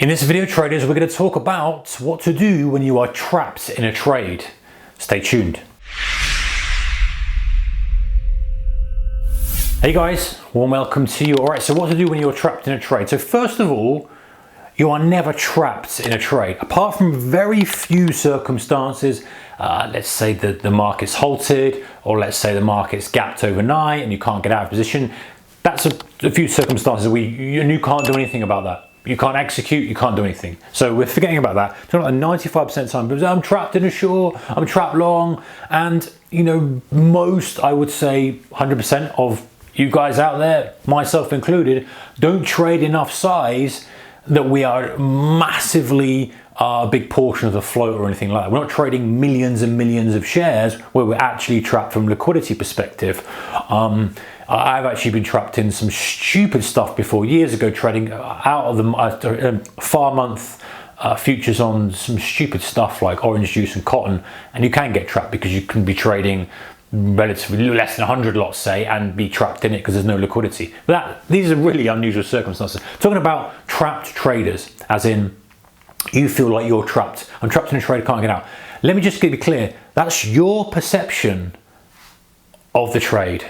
In this video, traders, we're going to talk about what to do when you are trapped in a trade. Stay tuned. Hey guys, warm welcome to you. Alright, so what to do when you're trapped in a trade. So first of all, you are never trapped in a trade. Apart from very few circumstances, let's say that the market's halted, or let's say the market's gapped overnight and you can't get out of position. That's a few circumstances where you can't do anything about that. You can't execute, you can't do anything. So we're forgetting about that. So like 95% of the time, because I'm trapped in a short, I'm trapped long, and you know, most, I would say 100% of you guys out there, myself included, don't trade enough size that we are massively a big portion of the float or anything like that. We're not trading millions and millions of shares where we're actually trapped from a liquidity perspective. I've actually been trapped in some stupid stuff before, years ago, trading out of the far month futures on some stupid stuff like orange juice and cotton, and you can get trapped because you can be trading relatively less than 100 lots, say, and be trapped in it because there's no liquidity. But these are really unusual circumstances. Talking about trapped traders, as in you feel like you're trapped. I'm trapped in a trade, can't get out. Let me just be clear. That's your perception of the trade.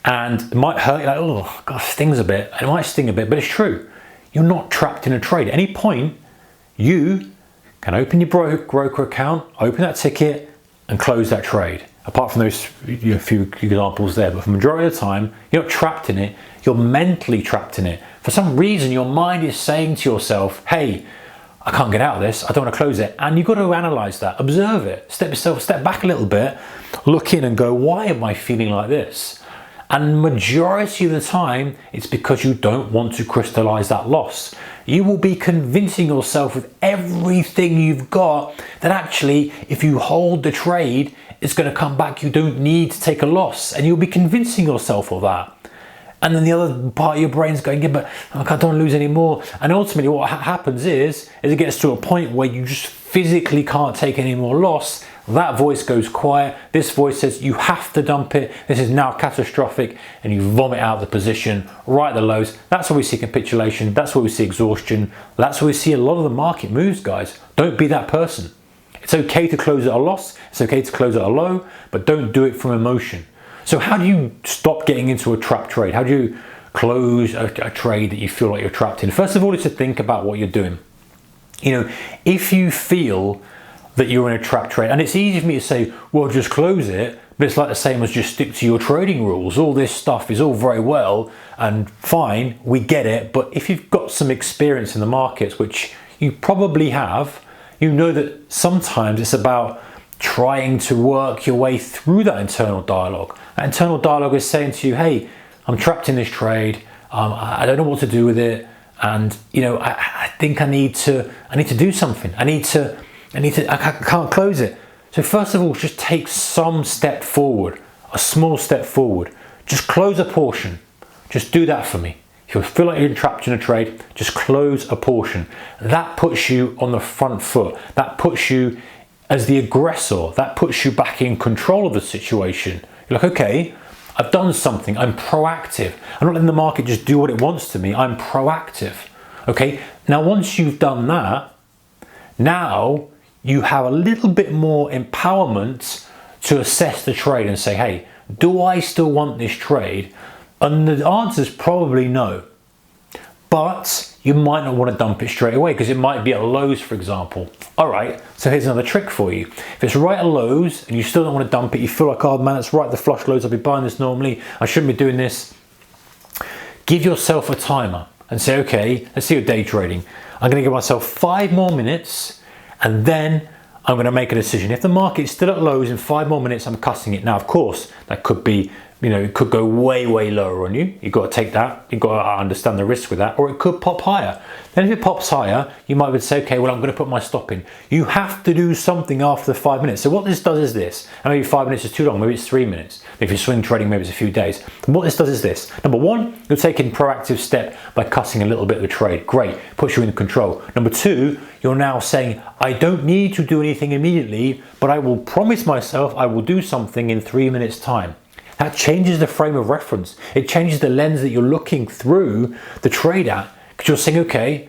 And it might hurt you, like, oh, God, stings a bit. It might sting a bit, but it's true. You're not trapped in a trade. At any point, you can open your broker account, open that ticket, and close that trade. Apart from those few examples there, but for the majority of the time, you're not trapped in it. You're mentally trapped in it. For some reason, your mind is saying to yourself, hey, I can't get out of this. I don't want to close it. And you've got to analyze that, observe it, step back a little bit, look in and go, why am I feeling like this? And majority of the time, it's because you don't want to crystallize that loss. You will be convincing yourself with everything you've got that actually, if you hold the trade, it's going to come back. You don't need to take a loss. And you'll be convincing yourself of that. And then the other part of your brain's going, yeah, but I don't want to lose any more. And ultimately what happens is it gets to a point where you just physically can't take any more loss. That voice goes quiet. This voice says you have to dump it. This is now catastrophic, and you vomit out the position right at the lows. That's where we see capitulation. That's where we see exhaustion. That's where we see a lot of the market moves, guys. Don't be that person. It's okay to close at a loss. It's okay to close at a low, but don't do it from emotion. So how do you stop getting into a trap trade? How do you close a trade that you feel like you're trapped in? First of all, is to think about what you're doing. You know, if you feel that you're in a trap trade, and it's easy for me to say, well, just close it, but it's like the same as just stick to your trading rules. All this stuff is all very well and fine, we get it, but if you've got some experience in the markets, which you probably have, you know that sometimes it's about trying to work your way through that internal dialogue. That internal dialogue is saying to you, hey, I'm trapped in this trade, I don't know what to do with it, and you know, I think I need to do something. I can't close it. So first of all, just take some step forward, a small step forward. Just close a portion. Just do that for me. If you feel like you're trapped in a trade, just close a portion. That puts you on the front foot. That puts you as the aggressor. That puts you back in control of the situation. You're like, okay, I've done something. I'm proactive. I'm not letting the market just do what it wants to me. I'm proactive. Okay, now once you've done that, now you have a little bit more empowerment to assess the trade and say, hey, do I still want this trade? And the answer is probably no. But you might not want to dump it straight away because it might be at lows, for example. All right, so here's another trick for you. If it's right at lows and you still don't want to dump it, you feel like, oh man, that's right, the flush lows, I'll be buying this normally, I shouldn't be doing this. Give yourself a timer and say, okay, let's see your day trading. I'm going to give myself 5 more minutes and then I'm going to make a decision. If the market's still at lows in 5 more minutes, I'm cutting it. Now, of course, that could be, you know, it could go way, way lower on you. You've got to take that. You've got to understand the risk with that, or it could pop higher. Then if it pops higher, you might say, okay, well, I'm going to put my stop in. You have to do something after the 5 minutes. So what this does is this, and maybe 5 minutes is too long, maybe it's 3 minutes. If you're swing trading, maybe it's a few days. And what this does is this. Number one, you're taking proactive step by cutting a little bit of the trade. Great, puts you in control. Number two, you're now saying, I don't need to do anything immediately, but I will promise myself I will do something in 3 minutes time. That changes the frame of reference. It changes the lens that you're looking through the trade at, because you're saying, okay,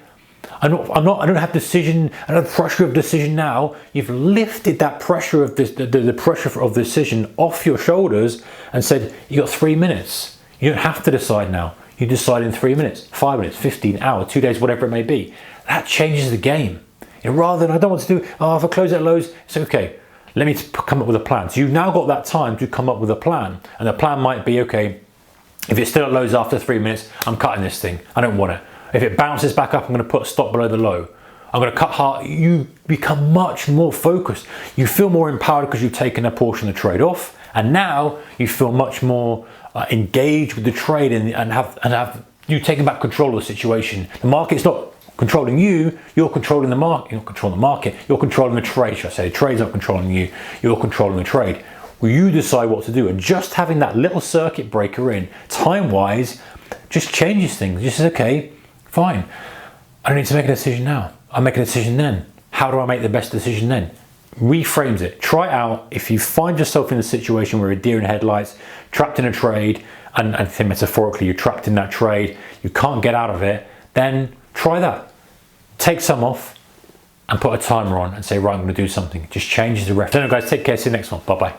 I don't have decision, I don't have pressure of decision now. You've lifted that pressure of this, the pressure of decision off your shoulders and said, you got 3 minutes. You don't have to decide now. You decide in 3 minutes, 5 minutes, 15 hours, 2 days, whatever it may be. That changes the game. You know, rather than, I don't want to do, oh, if I close at lows, it's okay. Let me come up with a plan. So you've now got that time to come up with a plan. And the plan might be, okay, if it's still at lows after 3 minutes, I'm cutting this thing. I don't want it. If it bounces back up, I'm going to put a stop below the low. I'm going to cut hard. You become much more focused. You feel more empowered because you've taken a portion of the trade off. And now you feel much more engaged with the trade and have you taken back control of the situation. The market's not controlling you, you're controlling the market. You're not controlling the market, you're controlling the trade, should I say. The trade's not controlling you, you're controlling the trade. Well, you decide what to do. And just having that little circuit breaker in, time-wise, just changes things. Just says, okay, fine. I don't need to make a decision now. I'll make a decision then. How do I make the best decision then? Reframes it. Try it out. If you find yourself in a situation where you're a deer in headlights, trapped in a trade, and I think metaphorically you're trapped in that trade, you can't get out of it, then try that. Take some off and put a timer on and say, right, I'm going to do something. It just changes the ref. Anyway, guys, take care. See you next one. Bye-bye.